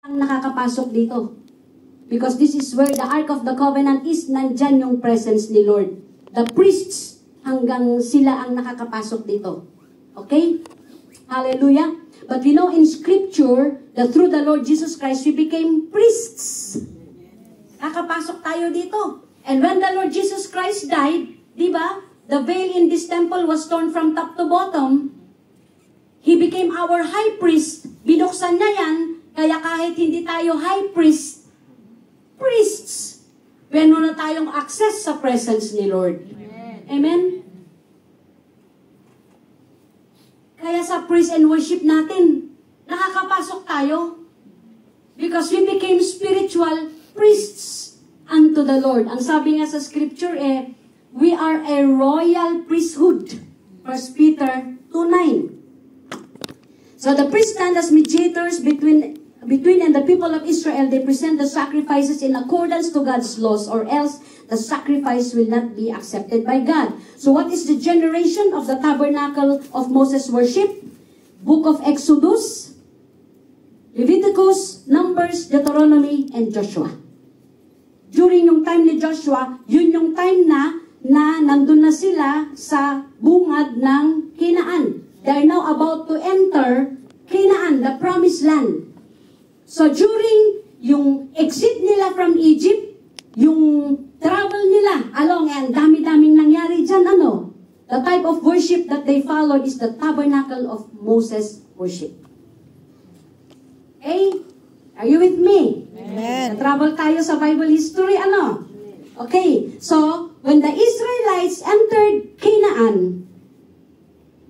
ang nakakapasok dito. Because this is where the Ark of the Covenant is, nandyan yung presence ni Lord. The priests, hanggang sila ang nakakapasok dito. Okay? Hallelujah. But we know in Scripture that through the Lord Jesus Christ, we became priests. Nakapasok tayo dito. And when the Lord Jesus Christ died, di ba? The veil in this temple was torn from top to bottom. He became our high priest. Binuksan niya yan, kaya kahit hindi tayo high priest, priests, meron na tayong access sa presence ni Lord. Amen? Amen? Kaya sa praise and worship natin, nakakapasok tayo. Because we became spiritual priests unto the Lord. Ang sabi nga sa scripture we are a royal priesthood. 1 Peter 2:9. So the priests stand as mediators between and the people of Israel. They present the sacrifices in accordance to God's laws, or else the sacrifice will not be accepted by God. So what is the generation of the tabernacle of Moses worship? Book of Exodus, Leviticus, Numbers, Deuteronomy, and Joshua. During yung time ni Joshua, yun yung time na nandun na sila sa bungad ng Canaan. They are now about to enter Canaan, the promised land. So during yung exit nila from Egypt, yung travel nila along, and dami-daming nangyari dyan, the type of worship that they followed is the tabernacle of Moses worship. Okay? Are you with me? Amen. Travel tayo sa Bible history, Okay, so when the Israelites entered Canaan,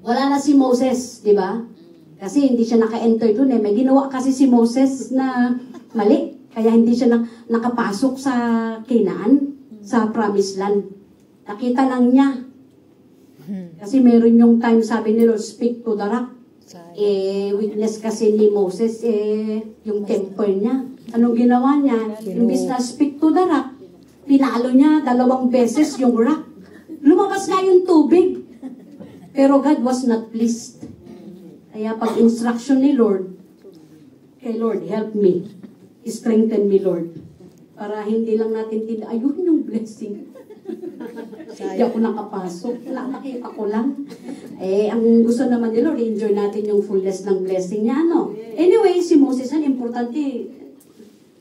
wala na si Moses, di ba? Kasi hindi siya naka-enter dun May ginawa kasi si Moses na mali. Kaya hindi siya nakapasok sa Canaan, sa Promised Land. Nakita lang niya. Kasi meron yung time, sabi ni Lord, speak to the rock. Witness kasi ni Moses, yung temper niya. Anong ginawa niya? Imbis na speak to the rock, pinalo niya 2 beses yung rock. Lumabas na yung tubig. Pero God was not pleased. Kaya pag instruction ni Lord, kay Lord, help me. Strengthen me, Lord. Para hindi lang natin ayun yung blessing. Hindi ako nakapasok. Nakita ko lang. Ang gusto naman ni Lord, enjoy natin yung fullness ng blessing niya, Anyway, si Moses, importante,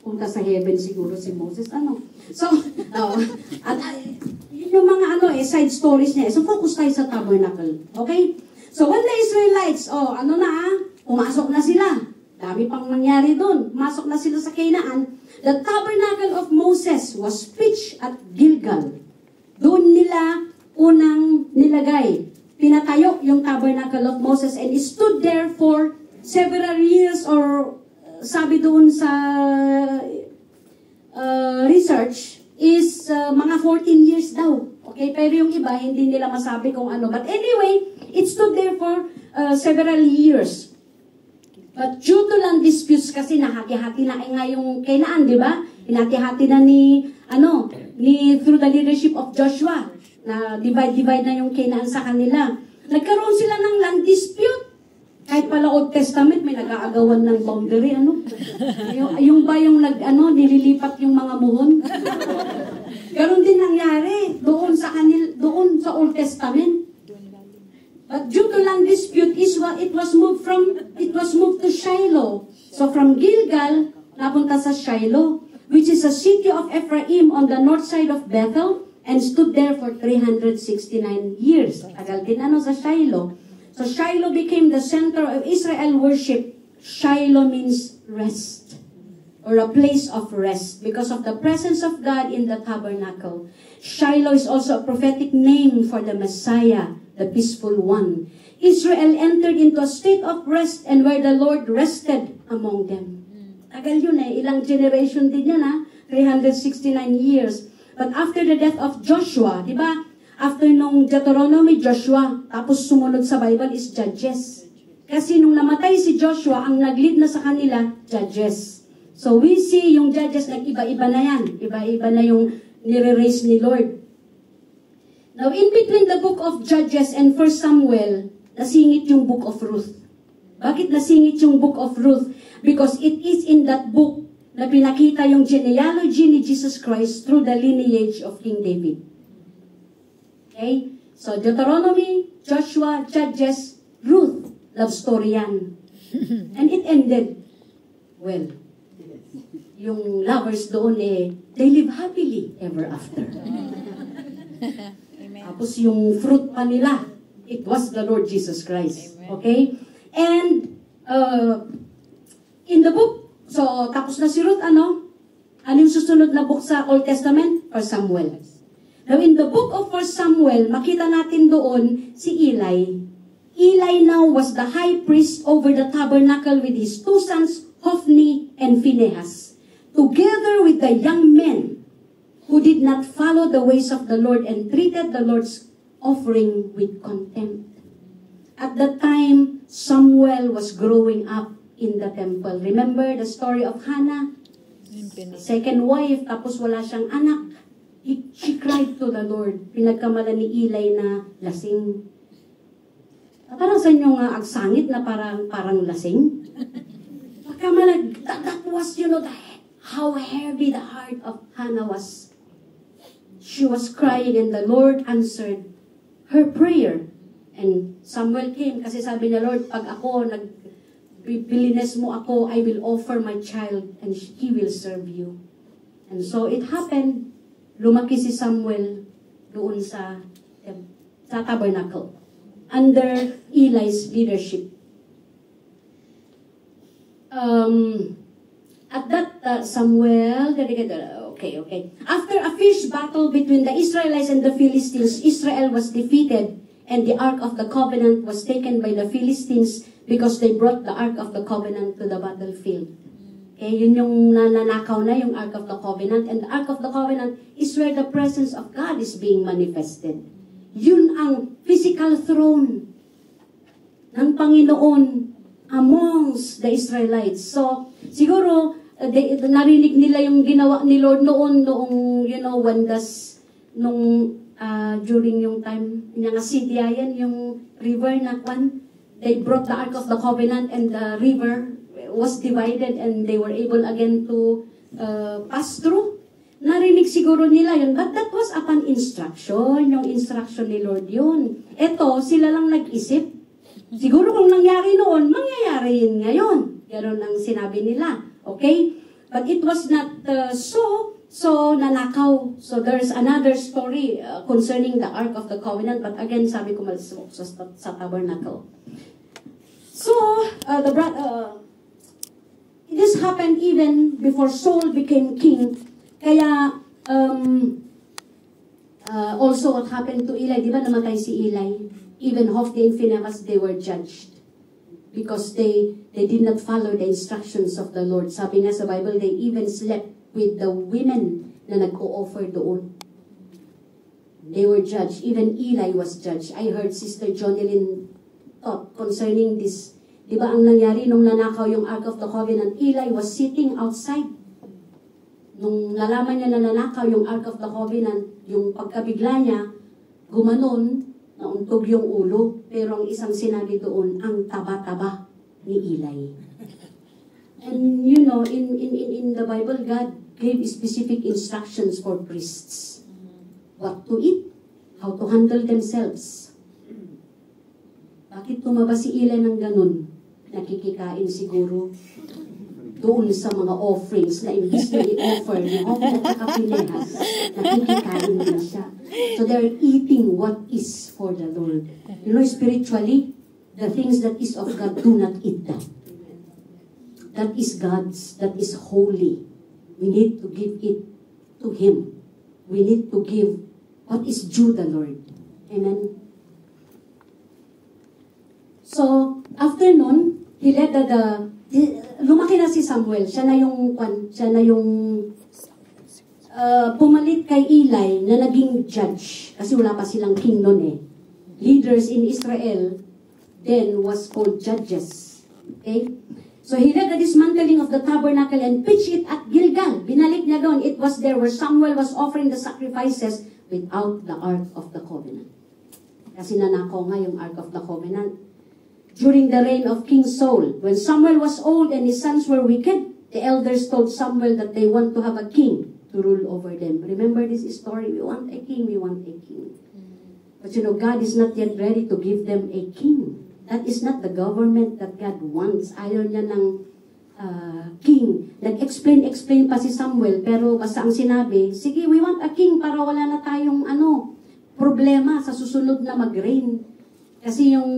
punta sa heaven siguro si Moses, So, at yung mga side stories niya. So, focus tayo sa tabernacle. Okay? So, when the Israelites, pumasok na sila. Dami pang nangyari doon. Pumasok na sila sa Canaan. The tabernacle of Moses was pitched at Gilgal. Doon nila unang nilagay. Pinatayo yung tabernacle of Moses, and it stood there for several years, or sabi doon sa research is mga 14 years daw. Okay, pero yung iba, hindi nila masabi kung ano. But anyway, it stood there for several years. But due to land disputes, kasi nahati-hati na nga yung Canaan, di ba? Hinati-hati na through the leadership of Joshua, na divide na yung Canaan sa kanila. Nagkaroon sila ng land dispute. Kahit pala Old Testament, may nag-aagawan ng boundary, yung ba yung nililipat yung mga muhon? Ganon din nangyari doon sa Old Testament. But due to land dispute, it was moved to Shiloh. So from Gilgal, napunta sa Shiloh, which is a city of Ephraim on the north side of Bethel, and stood there for 369 years. Tagal din sa Shiloh. So Shiloh became the center of Israel worship. Shiloh means rest, or a place of rest, because of the presence of God in the tabernacle. Shiloh is also a prophetic name for the Messiah, the peaceful one. Israel entered into a state of rest, and where the Lord rested among them. Tagal yun ilang generation din yan 369 years. But after the death of Joshua, di ba? After nung Deuteronomy, Joshua, tapos sumunod sa Bible is Judges. Kasi nung namatay si Joshua, ang nag-lead na sa kanila, Judges. So we see yung Judges, nag-iba-iba na yan. Iba-iba na yung nire-raise ni Lord. Now, in between the book of Judges and 1 Samuel, nasingit yung book of Ruth. Bakit nasingit yung book of Ruth? Because it is in that book na pinakita yung genealogy ni Jesus Christ through the lineage of King David. Okay? So, Deuteronomy, Joshua, Judges, Ruth, love story yan. And it ended well. Yung lovers doon they live happily ever after. Amen. Tapos yung fruit pa nila, it was the Lord Jesus Christ. Amen. Okay? And, in the book, so tapos na si Ruth, ano yung susunod na book sa Old Testament? 1 Samuel. Now, in the book of 1 Samuel, makita natin doon si Eli. Eli now was the high priest over the tabernacle with his two sons, Hophni and Phinehas, together with the young men who did not follow the ways of the Lord and treated the Lord's offering with contempt. At that time, Samuel was growing up in the temple. Remember the story of Hannah? Second wife, tapos wala siyang anak. She cried to the Lord. Pinagkamala ni Eli na lasing. Parang sa inyo nga agsangit na parang lasing. Pagkamala, that was, how heavy the heart of Hannah was. She was crying and the Lord answered her prayer. And Samuel came kasi sabi niya, Lord, pag ako nagbilinis mo ako, I will offer my child and he will serve you. And so it happened. Lumaki si Samuel doon sa tabernacle under Eli's leadership. At that Samuel, okay. After a fierce battle between the Israelites and the Philistines, Israel was defeated and the Ark of the Covenant was taken by the Philistines because they brought the Ark of the Covenant to the battlefield. Okay, yun yung nananakaw na yung Ark of the Covenant. And the Ark of the Covenant is where the presence of God is being manifested. Yun ang physical throne ng Panginoon amongst the Israelites. So, siguro, narinig nila yung ginawa ni Lord noong, during yung time niya nga Sidyayan, yung river na kwan, they brought the Ark of the Covenant and the river was divided and they were able again to pass through. Narinig siguro nila yun, but that was upon instruction, yung instruction ni Lord yun. Eto, sila lang nag-isip. Siguro kung nangyari noon, mangyayari yun ngayon. Ganon ang sinabi nila. Okay? But it was not so nanakaw. So there's another story concerning the Ark of the Covenant, but again, sabi ko malisok sa tabernacle. So, this happened even before Saul became king. Kaya, also what happened to Eli, di ba namatay si Eli? Even Hophni and Phinehas, they were judged. Because they did not follow the instructions of the Lord. Sabi nga sa Bible, they even slept with the women na nag-o-offer doon. They were judged. Even Eli was judged. I heard Sister Jonelyn taught concerning this. Di ba ang nangyari nung nanakaw yung Ark of the Covenant? Eli was sitting outside. Nung nalaman niya na nanakaw yung Ark of the Covenant, yung pagkabigla niya, gumanon, nauntog yung ulo. Pero ang isang sinabi doon, ang taba-taba ni Eli. And in the Bible, God gave specific instructions for priests. What to eat, how to handle themselves. Bakit tumaba si Eli ng ganun? Nakikikain siguro doon sa mga offerings na imbis na i-offer ni Hophni at Phinehas, nakikikain nila siya. So they're eating what is for the Lord. Spiritually, the things that is of God, do not eat that. That is God's, that is holy. We need to give it to Him. We need to give what is due the Lord. Amen. So, after nun, he led lumaki na si Samuel. Siya na yung pumalit kay Eli na naging judge. Kasi wala pa silang king nun eh. Leaders in Israel then was called judges. Okay? So he led the dismantling of the tabernacle and pitched it at Gilgal. Binalik niya doon. It was there where Samuel was offering the sacrifices without the Ark of the Covenant. Kasi nanakaw nga yung Ark of the Covenant. during the reign of King Saul. When Samuel was old and his sons were wicked, the elders told Samuel that they want to have a king to rule over them. Remember this story? We want a king, we want a king. But you know, God is not yet ready to give them a king. That is not the government that God wants. Ayaw niya ng king. Nag-explain pa si Samuel, pero basta ang sinabi, sige, we want a king para wala na tayong problema sa susunod na mag-reign. Kasi yung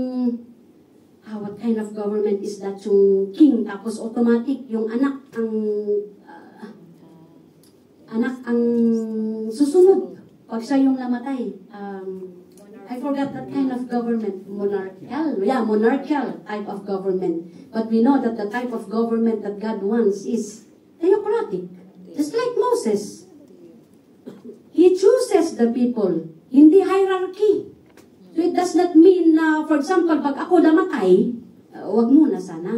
what kind of government is that, yung king, tapos automatic, yung anak ang susunod pag siya yung namatay. I forgot that kind of government. Monarchical. Yeah, monarchical type of government. But we know that the type of government that God wants is theocratic. Just like Moses. He chooses the people. Hindi hierarchy. So it does not mean na, for example, pag ako namatay, wag muna sana.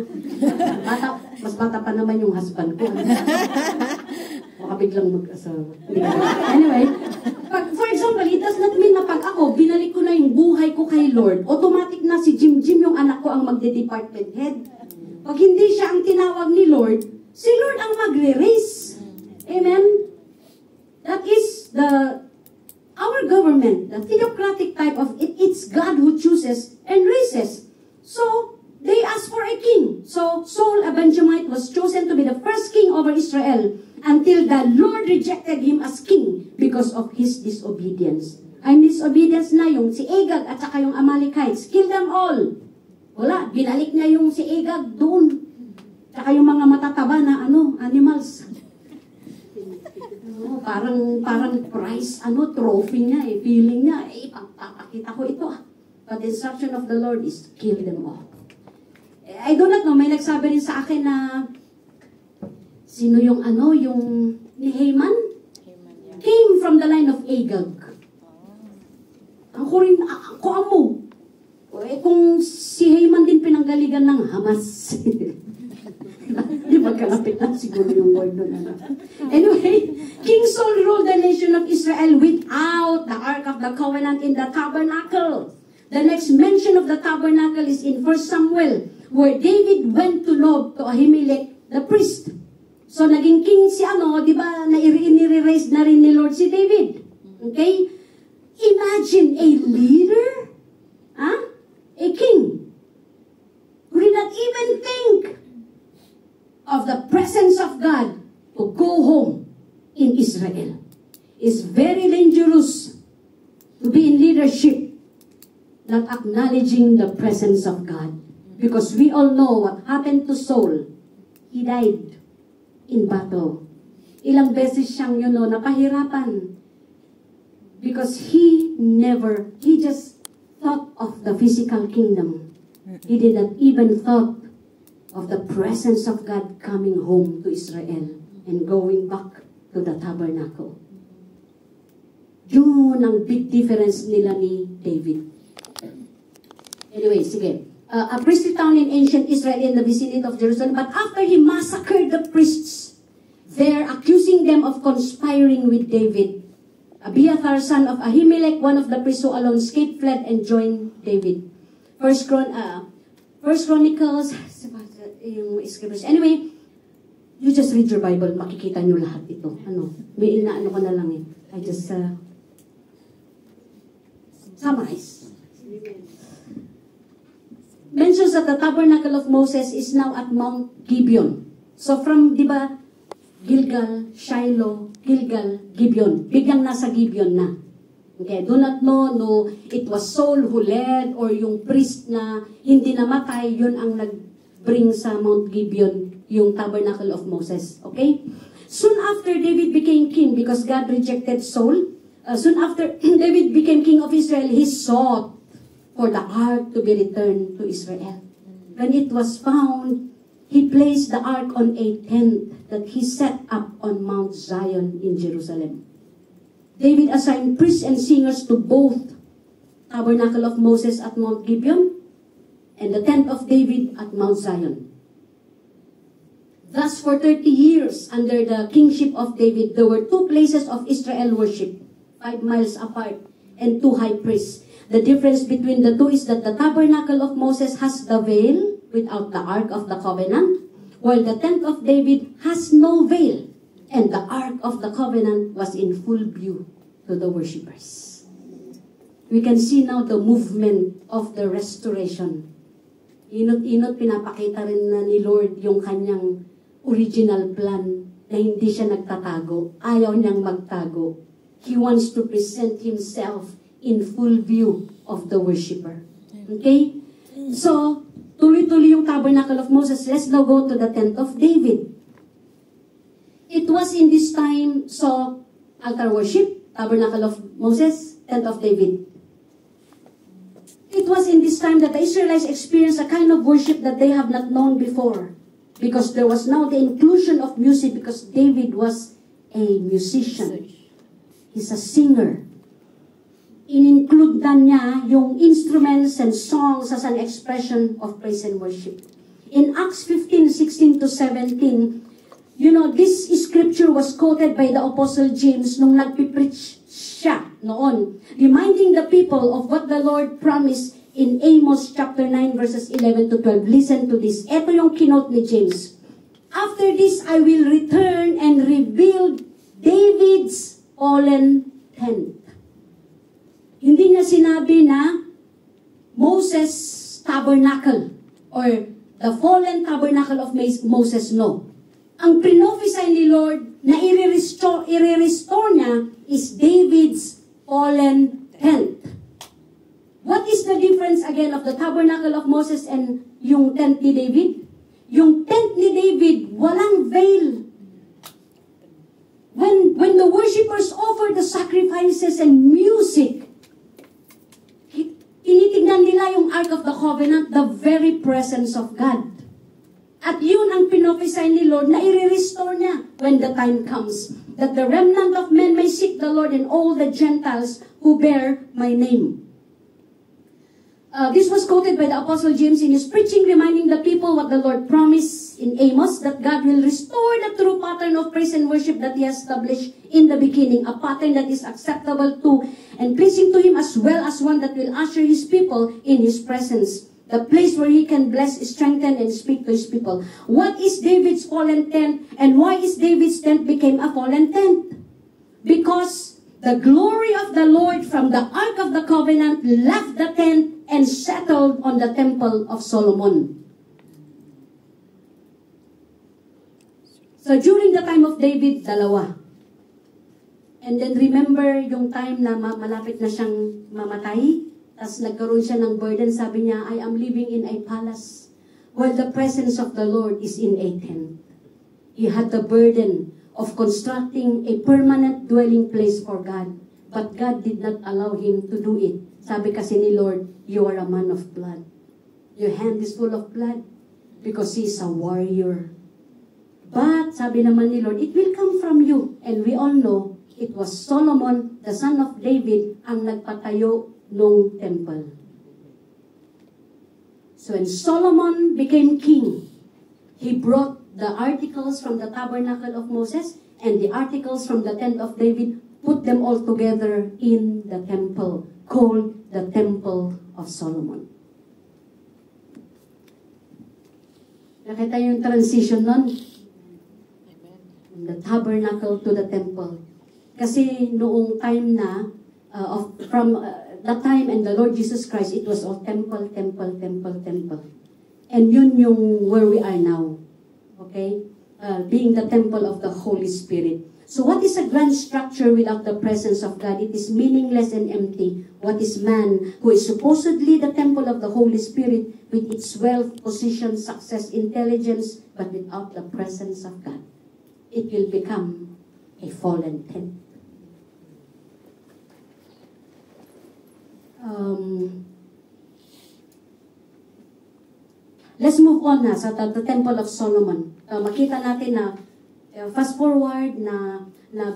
Mas bata pa naman yung husband ko. Baka biglang mag-asawa. Anyway, for example, it does not mean na pag ako, binalik ko na yung buhay ko kay Lord, automatic na si Jim yung anak ko ang magde-department head. Pag hindi siya ang tinawag ni Lord, si Lord ang magre-raise. Amen? That is our government, the theocratic type of it. It's God who chooses and raises. So, they asked for a king. So, Saul, a Benjamite, was chosen to be the first king over Israel until the Lord rejected him as king because of his disobedience. Ang disobedience na yung si Agag at saka yung Amalekites, kill them all. Wala, binalik niya yung si Agag doon. Saka yung mga matataba na animals. Parang prize, trophy niya feeling niya, papakita ko ito. But the instruction of the Lord is kill them all. I do not know, may nagsabi rin sa akin na sino yung ni Haman? Came from the line of Agag. Ako rin, ako amo. Kung si Haman din pinanggaligan ng Hamas. Di magkalapit lang siguro yung word doon. Anyway, King Saul ruled the nation of Israel without the Ark of the Covenant in the tabernacle. The next mention of the tabernacle is in 1 Samuel, where David went to Nob to Ahimelech, the priest. So, naging king si di ba, nire-raise na rin ni Lord si David. Okay? Imagine a leader, a king, who did not even think of the presence of God to go home in Israel. It's very dangerous to be in leadership not acknowledging the presence of God. Because we all know what happened to Saul. He died in battle. Ilang beses siyang, napahirapan. Because he just thought of the physical kingdom. He did not even thought of the presence of God coming home to Israel and going back to the tabernacle. Yun ang big difference nila ni David. Anyway, sige. A priestly town in ancient Israel in the vicinity of Jerusalem. But after he massacred the priests there, accusing them of conspiring with David, Abiathar, son of Ahimelech, one of the priests who alone escaped, fled and joined David. First Chronicles, yung scriptures. Anyway, you just read your Bible, makikita nyo lahat ito. May ko na lang eh. I just summarize. Mentions that the tabernacle of Moses is now at Mount Gibeon. So from, di ba, Gilgal, Shiloh, Gilgal, Gibeon. Biglang nasa Gibeon na. Okay, do not know, no, it was Saul who led or yung priest na hindi namatay, yun ang nag-bring sa Mount Gibeon, yung tabernacle of Moses. Okay? Soon after David became king, because God rejected Saul, soon after David became king of Israel, he sought for the ark to be returned to Israel. When it was found, he placed the ark on a tent that he set up on Mount Zion in Jerusalem. David assigned priests and singers to both tabernacle of Moses at Mount Gibeon and the tent of David at Mount Zion. Thus, for 30 years, under the kingship of David, there were two places of Israel worship, 5 miles apart, and 2 high priests. The difference between the two is that the tabernacle of Moses has the veil without the Ark of the Covenant, while the tent of David has no veil, and the Ark of the Covenant was in full view to the worshippers. We can see now the movement of the restoration. Inot-inot pinapakita rin na ni Lord yung kanyang original plan na hindi siya nagtatago. Ayaw niyang magtago. He wants to present Himself in full view of the worshipper. Okay? So, tuloy-tuloy yung tabernacle of Moses. Let's now go to the tent of David. It was in this time, so, altar worship, tabernacle of Moses, tent of David. It was in this time that the Israelites experienced a kind of worship that they have not known before. Because there was now the inclusion of music, because David was a musician. He's a singer. In-include na niya yung instruments and songs as an expression of praise and worship. In Acts 15:16 to 17, you know, this scripture was quoted by the Apostle James nung nagpipreach siya noon, reminding the people of what the Lord promised in Amos chapter 9 verses 11 to 12. Listen to this. Ito yung kinote ni James. After this, I will return and rebuild David's fallen tent. Hindi niya sinabi na Moses tabernacle or the fallen tabernacle of Moses, no. Ang pinofisay ni Lord na i-restore niya is David's fallen tent. What is the difference again of the tabernacle of Moses and yung tent ni David? Yung tent ni David, walang veil. When the worshippers offer the sacrifices and music, tinitignan nila yung Ark of the Covenant, the very presence of God. At yun ang pinofisay ni Lord na i-restore niya when the time comes. That the remnant of men may seek the Lord and all the Gentiles who bear my name. This was quoted by the Apostle James in his preaching, reminding the people what the Lord promised in Amos, that God will restore the true pattern of praise and worship that He established in the beginning, a pattern that is acceptable to and pleasing to Him, as well as one that will usher His people in His presence. The place where He can bless, strengthen, and speak to His people. What is David's fallen tent, and why is David's tent became a fallen tent? Because the glory of the Lord from the Ark of the Covenant left the tent and settled on the temple of Solomon. So during the time of David, dalawa. And then remember yung time na malapit na siyang mamatay? Tapos nagkaroon siya ng burden, sabi niya, I am living in a palace while the presence of the Lord is in a tent. He had the burden of constructing a permanent dwelling place for God. But God did not allow him to do it. Sabi kasi ni Lord, you are a man of blood. Your hand is full of blood because he is a warrior. But, sabi naman ni Lord, it will come from you. And we all know, it was Solomon, the son of David, ang nagpatayo nung temple. So when Solomon became king, he brought the articles from the tabernacle of Moses and the articles from the tent of David, put them all together in the temple, called the Temple of Solomon. Nakita yung transition nun? From the tabernacle to the temple. Kasi noong time na, from that time and the Lord Jesus Christ, it was all temple, temple, temple, temple. And yun yung where we are now. Okay? Being the temple of the Holy Spirit. So what is a grand structure without the presence of God? It is meaningless and empty. What is man, who is supposedly the temple of the Holy Spirit, with its wealth, position, success, intelligence, but without the presence of God? It will become a fallen tent. Let's move on na sa the Temple of Solomon. Makita natin na fast forward na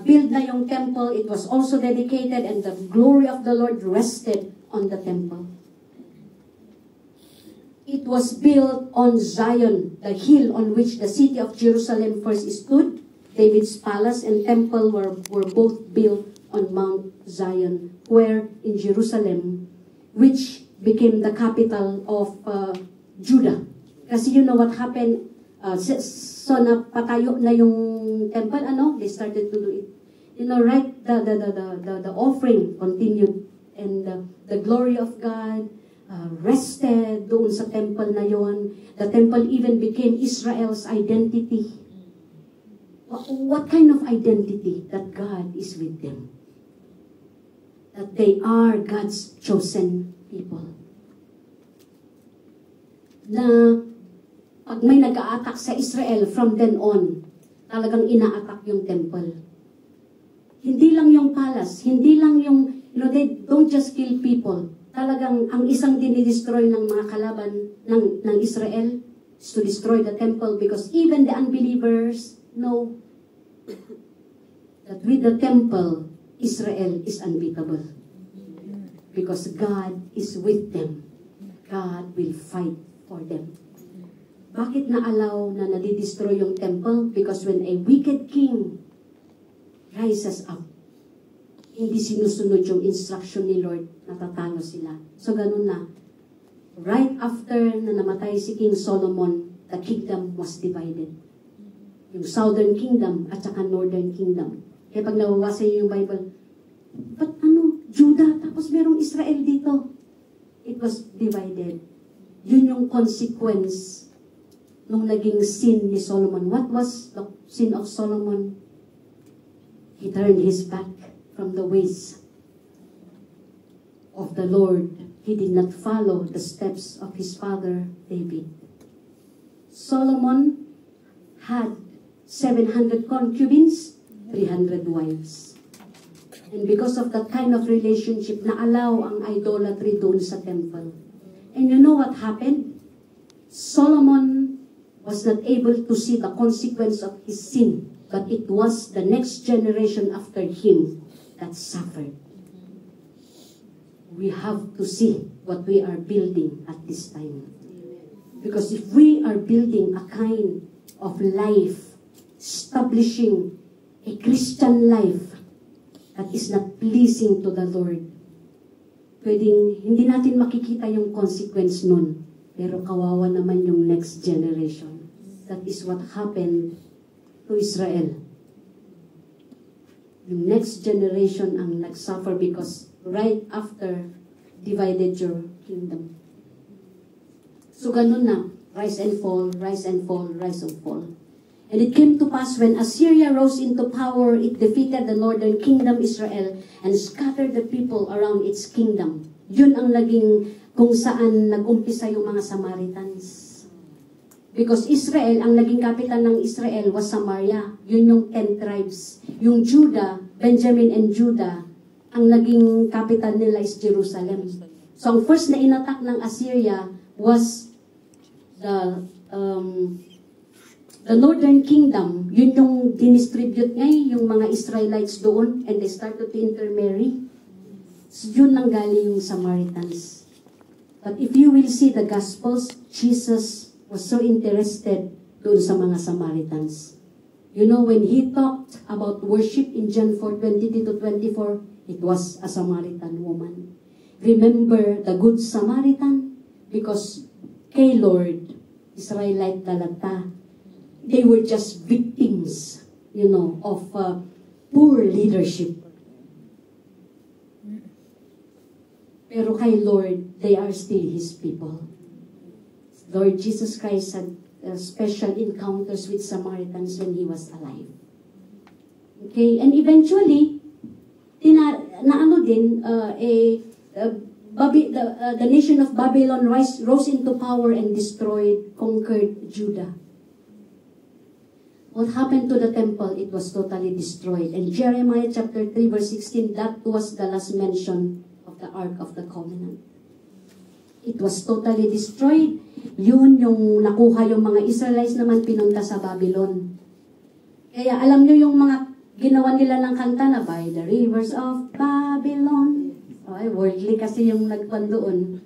build na yung temple. It was also dedicated and the glory of the Lord rested on the temple. It was built on Zion, the hill on which the city of Jerusalem first stood. David's palace and temple were both built on Mount Zion, where in Jerusalem which became the capital of Judah. Kasi you know what happened? So napatayo na yung temple, they started to do it. You know, right? The offering continued, and the glory of God rested doon sa temple na yon. The temple even became Israel's identity. What kind of identity? That God is with them. That they are God's chosen people. Na pag may nag-a-attack sa Israel from then on, talagang ina-attack yung temple. Hindi lang yung palace, hindi lang yung, they don't just kill people. Talagang ang isang dinidestroy ng mga kalaban ng Israel is to destroy the temple, because even the unbelievers know that with the temple, Israel is unbeatable. Because God is with them. God will fight for them. Bakit na-allow na nadidestroy yung temple? Because when a wicked king rises up, hindi sinusunod yung instruction ni Lord, natatalo sila. So ganun na. Right after na namatay si King Solomon, the kingdom was divided. Yung southern kingdom at saka northern kingdom. Kaya pag nawawasa yung Bible, but Judah, tapos merong Israel dito. It was divided. Yun yung consequence nung naging sin ni Solomon. What was the sin of Solomon? He turned his back from the ways of the Lord. He did not follow the steps of his father David. Solomon had 700 concubines, 300 wives. And because of that kind of relationship, na-allow ang idolatry doon sa temple. And you know what happened? Solomon was not able to see the consequence of his sin, but it was the next generation after him that suffered. We have to see what we are building at this time. Because if we are building a kind of life, establishing a Christian life that is not pleasing to the Lord, pwedeng hindi natin makikita yung consequence nun, pero kawawa naman yung next generation. That is what happened to Israel. Yung next generation ang nagsuffer because right after divided your kingdom. So ganun na, rise and fall, rise and fall, rise and fall. And it came to pass when Assyria rose into power, it defeated the northern kingdom Israel and scattered the people around its kingdom. Yun ang naging kung saan nag-umpisa yung mga Samaritans. Because Israel, ang naging kapitan ng Israel was Samaria. Yun yung 10 tribes. Yung Judah, Benjamin and Judah, ang naging kapitan nila is Jerusalem. So ang first na inattack ng Assyria was the northern kingdom. Yun yung dinistribute ngayon yung mga Israelites doon, and they started to intermarry. So yun ang galing yung Samaritans. But if you will see the Gospels, Jesus was so interested doon sa mga Samaritans. You know, when he talked about worship in John 4:22-24, it was a Samaritan woman. Remember the Good Samaritan? Because kay Lord, Israelite talata, they were just victims, of poor leadership. Pero kay Lord, they are still His people. Lord Jesus Christ had special encounters with Samaritans when He was alive. Okay, and eventually, the nation of Babylon rose into power and conquered Judah. What happened to the temple? It was totally destroyed. And Jeremiah chapter 3 verse 16, that was the last mention of the Ark of the Covenant. It was totally destroyed. Yun yung nakuha yung mga Israelites naman pinunta sa Babylon. Kaya alam nyo yung mga ginawa nila ng kanta na by the rivers of Babylon. Okay, worldly kasi yung nagpan doon.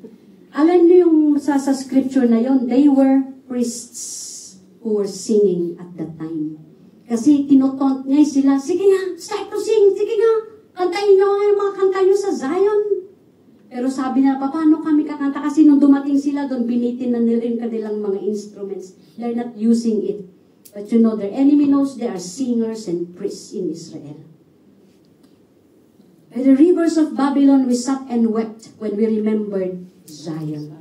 Alam nyo yung sa scripture na yon, they were priests who were singing at that time. Kasi tinotont niya sila, sige nga, start to sing, sige nga, kantayin nyo yung mga kanta nyo sa Zion. Pero sabi na, paano kami kakanta? Kasi nung dumating sila doon, binitin na nila yung kanilang mga instruments. They're not using it. But you know, their enemy knows they are singers and priests in Israel. By the rivers of Babylon, we sat and wept when we remembered Zion.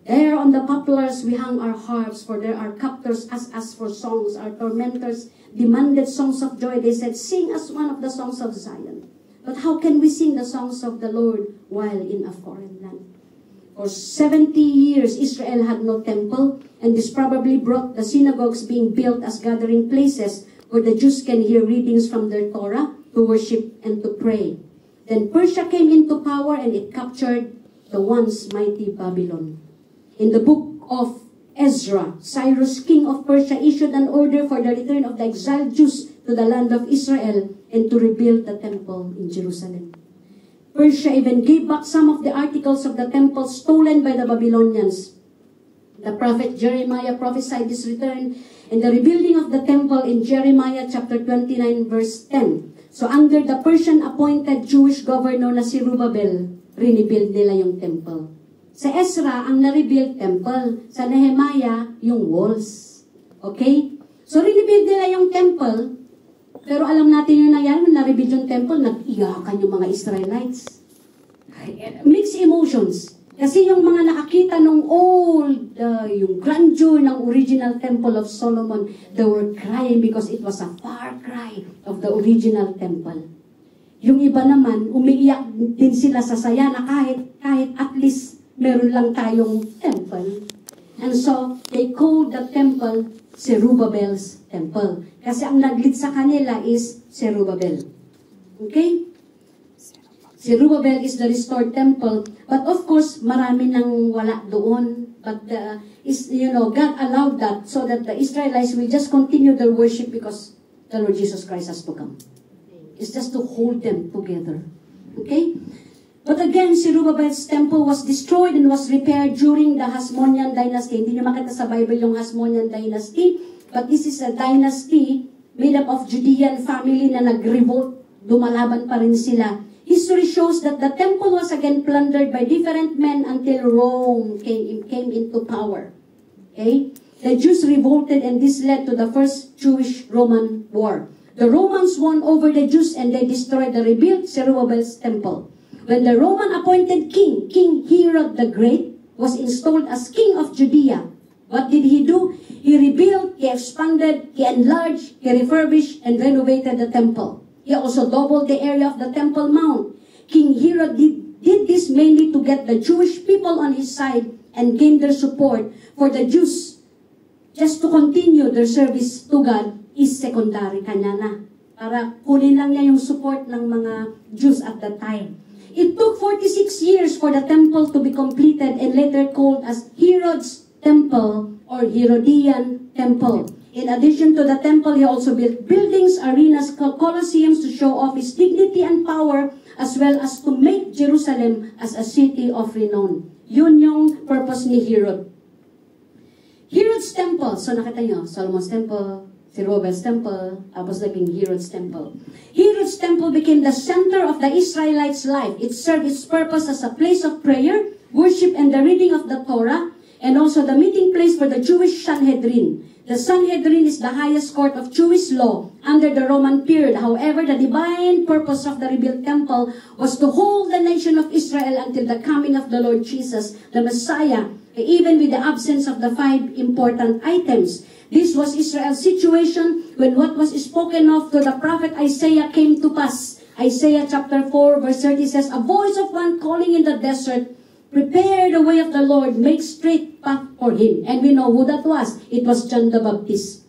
There on the poplars, we hung our harps, for there our captors asked us for songs. Our tormentors demanded songs of joy. They said, sing us one of the songs of Zion. But how can we sing the songs of the Lord while in a foreign land? For 70 years, Israel had no temple, and this probably brought the synagogues being built as gathering places where the Jews can hear readings from their Torah, to worship and to pray. Then Persia came into power, and it captured the once mighty Babylon. In the book of Ezra, Cyrus, king of Persia, issued an order for the return of the exiled Jews to the land of Israel and to rebuild the temple in Jerusalem. Persia even gave back some of the articles of the temple stolen by the Babylonians. The prophet Jeremiah prophesied this return and the rebuilding of the temple in Jeremiah chapter 29 verse 10. So under the Persian appointed Jewish governor na si Zerubbabel, rebuild nila yung temple. Sa Ezra, ang na-rebuild temple. Sa Nehemiah, yung walls. Okay? So, rebuild nila yung temple, pero alam natin yung nangyari, nung na-rebuild yung temple, nag-iyakan yung mga Israelites. Mixed emotions. Kasi yung mga nakakita nung old, yung grandeur ng original temple of Solomon, they were crying because it was a far cry of the original temple. Yung iba naman, umiiyak din sila sa saya na kahit at least meron lang tayong temple. And so, they called the temple Zerubbabel's temple. Kasi ang nag-lead sa kanila is Zerubbabel. Okay? Zerubbabel is the restored temple. But of course, marami nang wala doon. But, God allowed that so that the Israelites will just continue their worship because the Lord Jesus Christ has to come. It's just to hold them together. Okay? But again, Zerubbabel's temple was destroyed and was repaired during the Hasmonean dynasty. Hindi nyo makita sa Bible yung Hasmonean dynasty, but this is a dynasty made up of Judean family na nag-revolt. Dumalaban pa rin sila. History shows that the temple was again plundered by different men until Rome came into power. Okay? The Jews revolted and this led to the first Jewish-Roman war. The Romans won over the Jews and they destroyed the rebuilt Zerubbabel's temple. When the Roman appointed king, King Herod the Great, was installed as king of Judea, what did he do? He rebuilt, he expanded, he enlarged, he refurbished, and renovated the temple. He also doubled the area of the Temple Mount. King Herod did this mainly to get the Jewish people on his side and gain their support. For the Jews, just to continue their service to God is secondary, kanya na. Para kunin lang niya yung support ng mga Jews at that time. It took 46 years for the temple to be completed and later called as Herod's Temple or Herodian Temple. In addition to the temple, he also built buildings, arenas, colosseums to show off his dignity and power as well as to make Jerusalem as a city of renown. Yun yung purpose ni Herod. Herod's Temple, so nakita nyo, Solomon's Temple, Zerubbabel's temple, tapos naging Herod's temple. Herod's temple became the center of the Israelites' life. It served its purpose as a place of prayer, worship, and the reading of the Torah, and also the meeting place for the Jewish Sanhedrin. The Sanhedrin is the highest court of Jewish law under the Roman period. However, the divine purpose of the rebuilt temple was to hold the nation of Israel until the coming of the Lord Jesus, the Messiah, even with the absence of the 5 important items. This was Israel's situation when what was spoken of to the prophet Isaiah came to pass. Isaiah chapter 4 verse 30 says, a voice of one calling in the desert, prepare the way of the Lord, make straight path for him. And we know who that was. It was John the Baptist.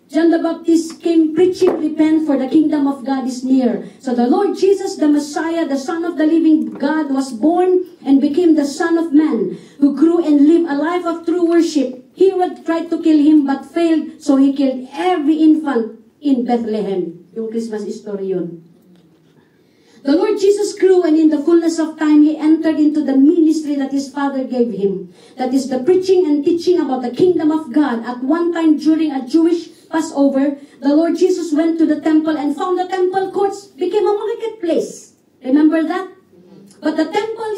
John the Baptist came preaching, repent for the kingdom of God is near. So the Lord Jesus, the Messiah, the Son of the living God, was born and became the Son of Man, who grew and lived a life of true worship. Herod tried to kill him but failed, so he killed every infant in Bethlehem. Yung Christmas story yun. The Lord Jesus grew, and in the fullness of time, he entered into the ministry that his Father gave him. That is the preaching and teaching about the kingdom of God. At one time during a Jewish Passover, the Lord Jesus went to the temple and found the temple courts became a marketplace. Remember that? But the temple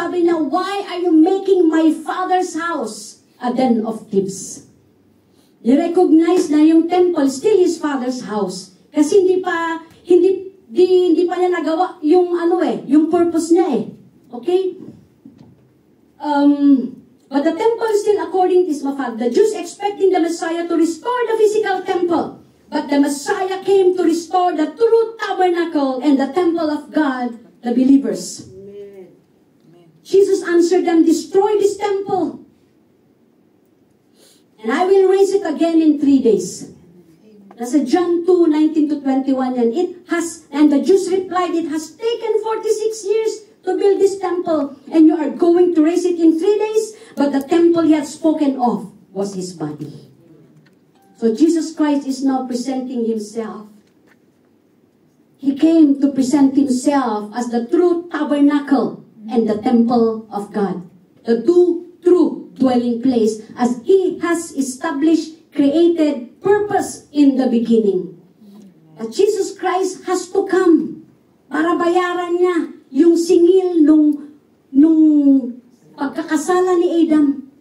sabi niya, why are you making my Father's house a den of thieves? I-recognize na yung temple still his Father's house. Kasi hindi pa niya nagawa yung yung purpose niya eh. Okay? But the temple still according to his Father. The Jews expecting the Messiah to restore the physical temple. But the Messiah came to restore the true tabernacle and the temple of God, the believers. Amen. Jesus answered them, destroy this temple, and I will raise it again in 3 days. Nasa John 2:19-21 yan. And the Jews replied, it has taken 46 years to build this temple, and you are going to raise it in 3 days? But the temple he had spoken of was his body. So Jesus Christ is now presenting himself. He came to present himself as the true tabernacle and the temple of God. The true dwelling place as he has established, created purpose in the beginning. But Jesus Christ has to come para bayaran niya yung singil nung pagkakasala ni Adam.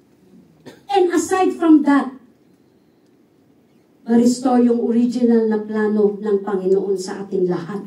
And aside from that, ma-restore yung original na plano ng Panginoon sa ating lahat.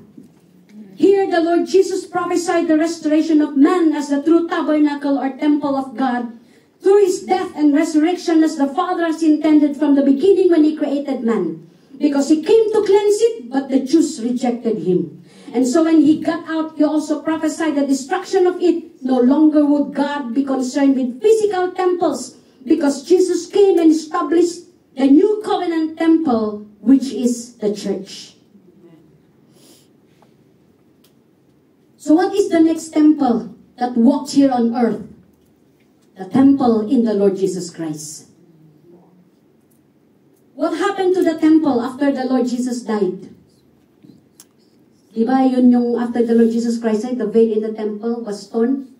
Here, the Lord Jesus prophesied the restoration of man as the true tabernacle or temple of God through his death and resurrection as the Father has intended from the beginning when he created man. Because he came to cleanse it, but the Jews rejected him. And so when he got out, he also prophesied the destruction of it. No longer would God be concerned with physical temples, because Jesus came and established the new covenant temple, which is the church. So what is the next temple that walks here on earth? The temple in the Lord Jesus Christ. What happened to the temple after the Lord Jesus died? Diba yun yung after the Lord Jesus Christ died, the veil in the temple was torn?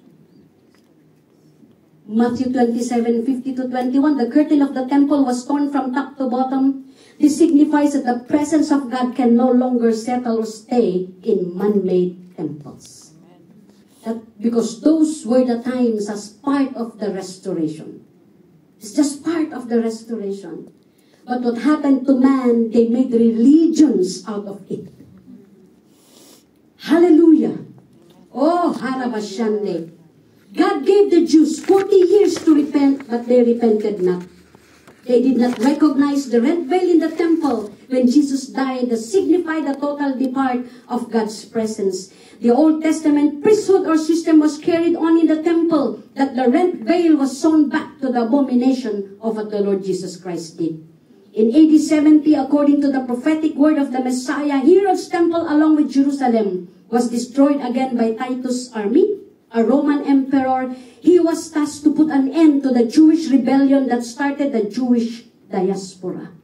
Matthew 27:50-21, the curtain of the temple was torn from top to bottom. This signifies that the presence of God can no longer settle or stay in man-made temples. That because those were the times as part of the restoration. It's just part of the restoration. But what happened to man, they made religions out of it. Hallelujah. Oh, Harabashande. God gave the Jews 40 years to repent, but they repented not. They did not recognize the red veil in the temple when Jesus died that signified the total depart of God's presence. The Old Testament priesthood or system was carried on in the temple, that the red veil was sewn back to the abomination of what the Lord Jesus Christ did. In AD 70, according to the prophetic word of the Messiah, Herod's temple along with Jerusalem was destroyed again by Titus' army, a Roman emperor. He was tasked to put an end to the Jewish rebellion that started the Jewish diaspora.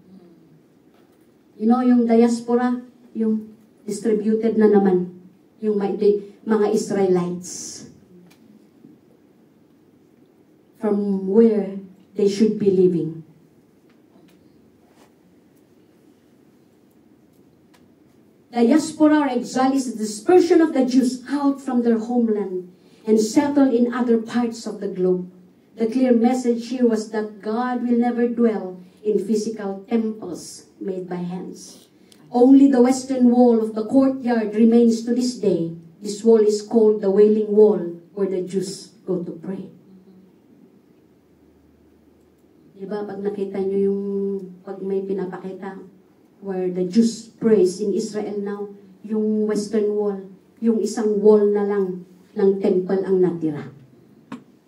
You know, yung diaspora, yung distributed na naman, yung mga Israelites from where they should be living. Diaspora or exile is the dispersion of the Jews out from their homeland and settled in other parts of the globe. The clear message here was that God will never dwell in physical temples made by hands. Only the western wall of the courtyard remains to this day. This wall is called the Wailing Wall, where the Jews go to pray. Diba, pag nakita nyo yung, pag may pinapakita, where the Jews prays in Israel now, yung western wall, yung isang wall na lang ng temple ang natira.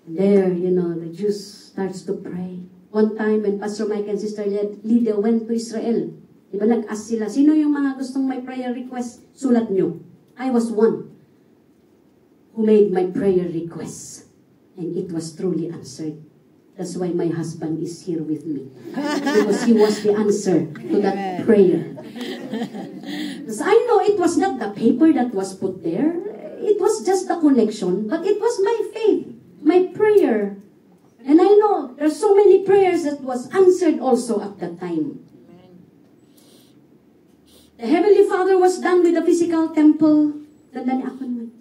There, you know, the Jews starts to pray. One time when Pastor Mike and Sister Lydia went to Israel, diba nag-ask sila, sino yung mga gustong may prayer request? Sulat nyo. I was one who made my prayer request. And it was truly answered. That's why my husband is here with me. Because he was the answer to that prayer. Because I know it was not the paper that was put there. It was just the connection. But it was my faith, my prayer. And I know there's so many prayers that was answered also at that time. The Heavenly Father was done with the physical temple. Tanda ni ako naman.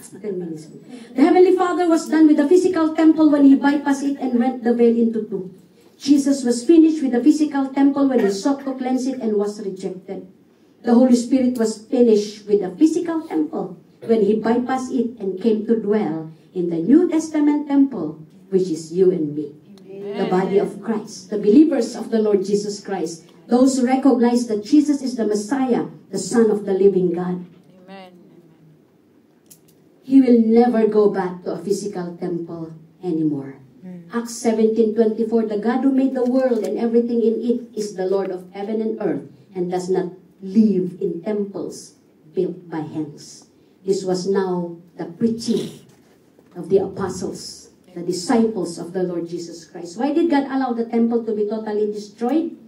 10 minutes. The Heavenly Father was done with the physical temple when He bypassed it and rent the veil into two. Jesus was finished with the physical temple when He sought to cleanse it and was rejected. The Holy Spirit was finished with the physical temple when He bypassed it and came to dwell in the New Testament temple, which is you and me. Amen. The body of Christ, the believers of the Lord Jesus Christ, those who recognize that Jesus is the Messiah, the Son of the living God. Amen. He will never go back to a physical temple anymore. Acts 17:24, the God who made the world and everything in it is the Lord of heaven and earth and does not live in temples built by hands. This was now the preaching of the apostles, the disciples of the Lord Jesus Christ. Why did God allow the temple to be totally destroyed?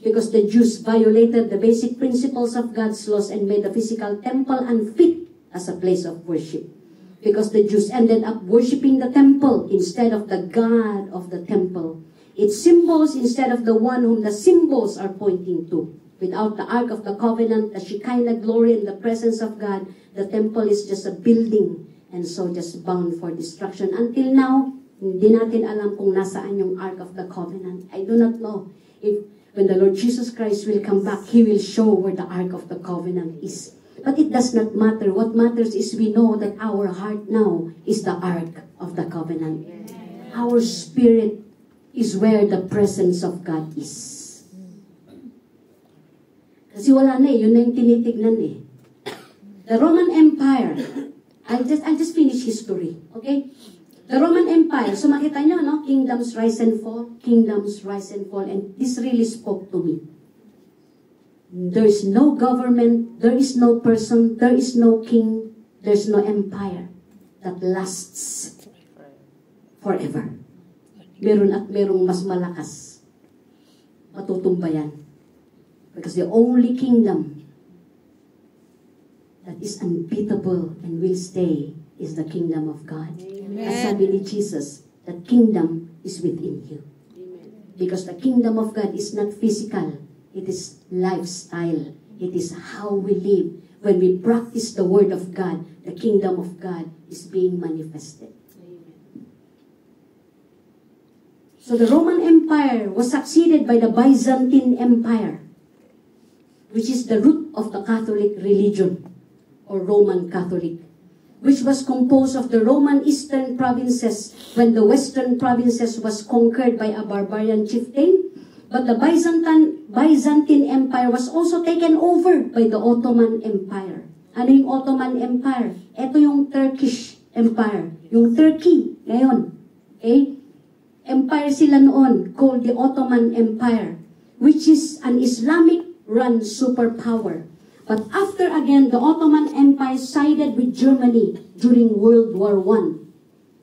Because the Jews violated the basic principles of God's laws and made the physical temple unfit as a place of worship. Because the Jews ended up worshiping the temple instead of the God of the temple. Its symbols instead of the one whom the symbols are pointing to. Without the Ark of the Covenant, the Shekinah glory and the presence of God, the temple is just a building and so just bound for destruction. Until now, hindi natin alam kung nasaan yung Ark of the Covenant. I do not know if when the Lord Jesus Christ will come back, He will show where the Ark of the Covenant is. But it does not matter. What matters is we know that our heart now is the Ark of the Covenant. Amen. Our spirit is where the presence of God is. Kasi wala na eh. Yun na yung tinitignan eh. The Roman Empire, I'll just finish history. Okay? The Roman Empire, so makita nyo, no? Kingdoms rise and fall. Kingdoms rise and fall. And this really spoke to me. There is no government, there is no person, there is no king, there is no empire that lasts forever. Meron at merong mas malakas. Matutumbayan. Because the only kingdom that is unbeatable and will stay is the kingdom of God. Amen. As sabi ni Jesus, that kingdom is within you. Amen. Because the kingdom of God is not physical. It is lifestyle. It is how we live. When we practice the Word of God, the kingdom of God is being manifested. Amen. So the Roman Empire was succeeded by the Byzantine Empire, which is the root of the Catholic religion, or Roman Catholic, which was composed of the Roman Eastern provinces when the Western provinces was conquered by a barbarian chieftain. But the Byzantine Empire was also taken over by the Ottoman Empire. Ano yung Ottoman Empire? Ito yung Turkish Empire. Yung Turkey ngayon. Okay? Empire sila noon called the Ottoman Empire, which is an Islamic-run superpower. But after again, the Ottoman Empire sided with Germany during World War I.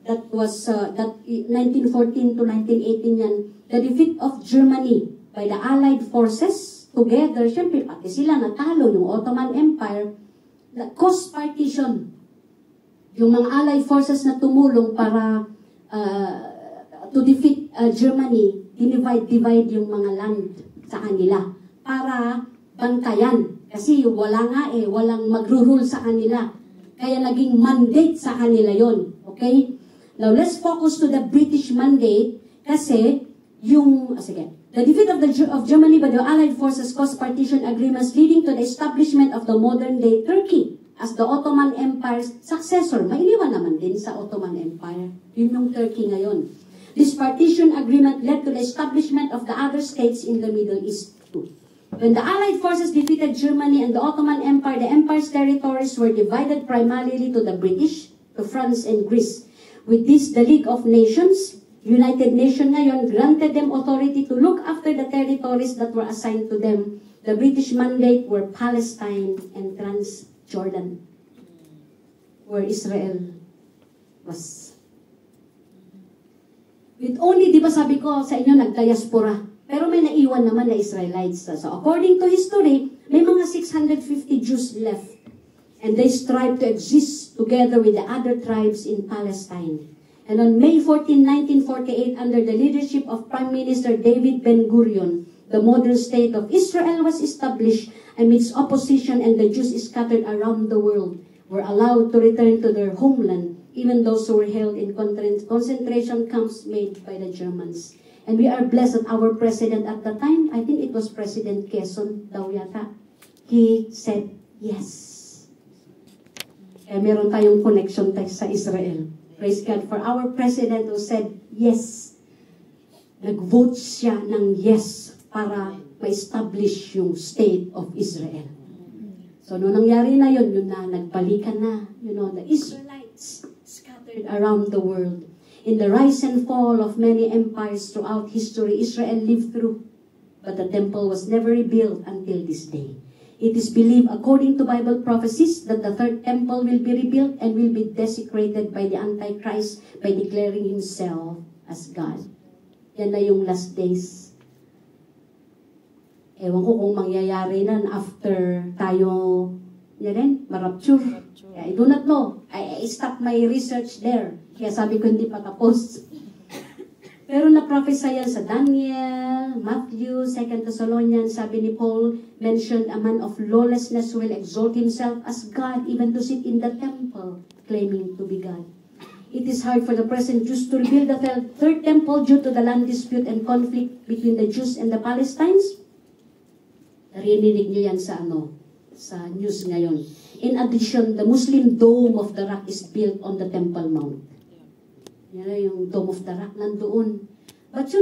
That was 1914 to 1918 yan. The defeat of Germany by the Allied forces together, syempre pati sila natalo yung Ottoman Empire, caused partition. Yung mga Allied forces na tumulong para to defeat Germany, divide yung mga land sa kanila para bantayan. Kasi wala nga walang magro-rule sa kanila. Kaya naging mandate sa kanila yon. Okay? Now, let's focus to the British mandate kasi the defeat of Germany by the Allied forces caused partition agreements leading to the establishment of the modern-day Turkey as the Ottoman Empire's successor. Mainiwan naman din sa Ottoman Empire. Yun yung Turkey ngayon. This partition agreement led to the establishment of the other states in the Middle East too. When the Allied forces defeated Germany and the Ottoman Empire, the empire's territories were divided primarily to the British, to France and Greece. With this, the League of Nations, United Nations ngayon, granted them authority to look after the territories that were assigned to them. The British mandate were Palestine and Transjordan, where Israel was. With only, di ba sabi ko sa inyo, nagdiaspora. Pero may naiwan naman na Israelites. So according to history, may mga 650 Jews left. And they strive to exist together with the other tribes in Palestine. And on May 14, 1948, under the leadership of Prime Minister David Ben-Gurion, the modern state of Israel was established amidst opposition and the Jews scattered around the world were allowed to return to their homeland, even those who were held in concentration camps made by the Germans. And we are blessed that our president at the time, I think it was President Quezon daw yata, he said yes. Kaya meron tayong connection tayo sa Israel. Praise God for our president who said yes. Nag-vote siya ng yes para ma-establish yung state of Israel. So, noong nangyari na yun na nagbalikan na, the Israelites scattered around the world. In the rise and fall of many empires throughout history, Israel lived through, but the temple was never rebuilt until this day. It is believed, according to Bible prophecies, that the third temple will be rebuilt and will be desecrated by the Antichrist by declaring himself as God. Yan na yung last days. Ewan ko kung mangyayari na after tayo ma-rapture. I do not know. I stopped my research there. Kaya sabi ko hindi pa tapos. Pero na-prophesy yan sa Daniel, Matthew, 2 Thessalonians, sabi ni Paul, mentioned a man of lawlessness who will exalt himself as God, even to sit in the temple, claiming to be God. It is hard for the present Jews to rebuild the third temple due to the land dispute and conflict between the Jews and the Palestinians. Narinig niyo yan sa sa news ngayon. In addition, the Muslim Dome of the Rock is built on the Temple Mount. Yan yung Dome of the Rock nandoon. But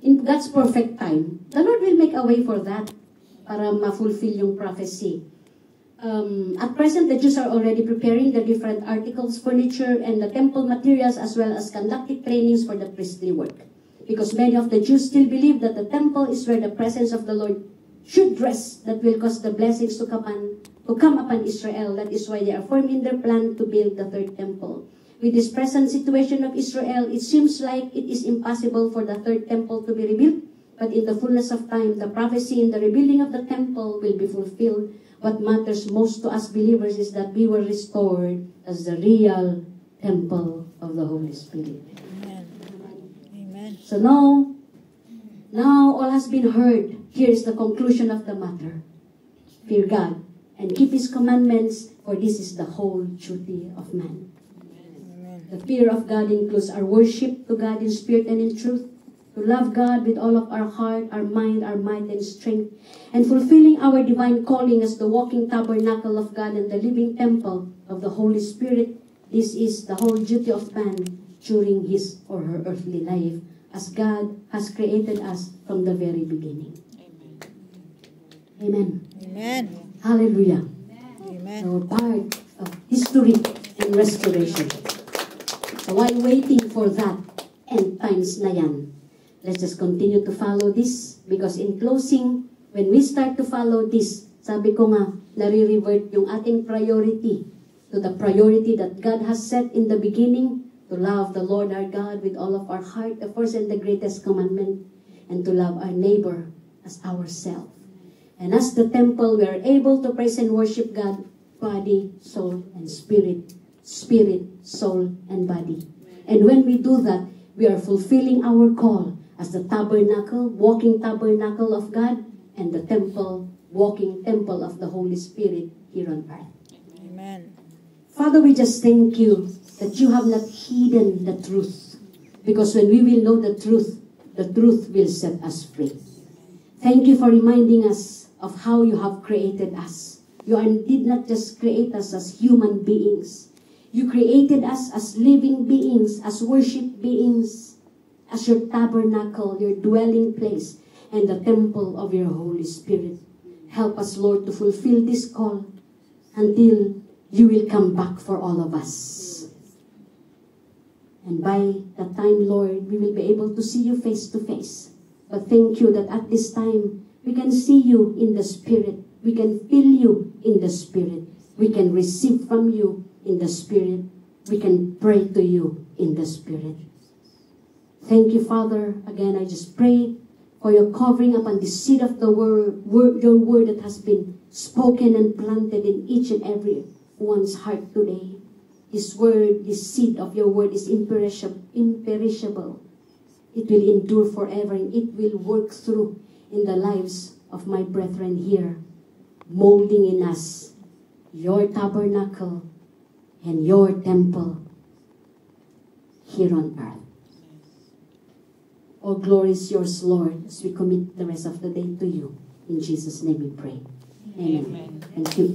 in God's perfect time, the Lord will make a way for that para ma-fulfill yung prophecy. At present, the Jews are already preparing the different articles, furniture, and the temple materials, as well as conducting trainings for the priestly work. Because many of the Jews still believe that the temple is where the presence of the Lord should rest, that will cause the blessings to come upon Israel. That is why they are firm in their plan to build the third temple. With this present situation of Israel, it seems like it is impossible for the third temple to be rebuilt. But in the fullness of time, the prophecy in the rebuilding of the temple will be fulfilled. What matters most to us believers is that we were restored as the real temple of the Holy Spirit. Amen. Amen. So now all has been heard. Here is the conclusion of the matter. Fear God and keep His commandments, for this is the whole duty of man. Amen. The fear of God includes our worship to God in spirit and in truth, to love God with all of our heart, our mind, our might, and strength, and fulfilling our divine calling as the walking tabernacle of God and the living temple of the Holy Spirit. This is the whole duty of man during his or her earthly life, as God has created us from the very beginning. Amen. Amen. Hallelujah. Amen. So part of history and restoration. So while waiting for that end times na yan, let's just continue to follow this, because in closing, when we start to follow this, sabi ko nga, nare-revert yung ating priority to the priority that God has set in the beginning, to love the Lord our God with all of our heart, the first and the greatest commandment, and to love our neighbor as ourselves. And as the temple, we are able to praise and worship God, body, soul, and spirit. Spirit, soul, and body. And when we do that, we are fulfilling our call as the tabernacle, walking tabernacle of God, and the temple, walking temple of the Holy Spirit here on earth. Amen. Father, we just thank you that you have not hidden the truth. Because when we will know the truth will set us free. Thank you for reminding us of how you have created us. You did not just create us as human beings. You created us as living beings, as worship beings, as your tabernacle, your dwelling place, and the temple of your Holy Spirit. Help us, Lord, to fulfill this call until you will come back for all of us. And by that time, Lord, we will be able to see you face to face. But thank you that at this time, we can see you in the Spirit. We can feel you in the Spirit. We can receive from you in the Spirit. We can pray to you in the Spirit. Thank you, Father. Again, I just pray for your covering upon the seed of the your word that has been spoken and planted in each and every one's heart today. This word, this seed of your word is imperishable. It will endure forever, and it will work through in the lives of my brethren here, molding in us your tabernacle and your temple here on earth. All glory is yours, Lord, as we commit the rest of the day to you. In Jesus' name we pray. Amen. Thank you.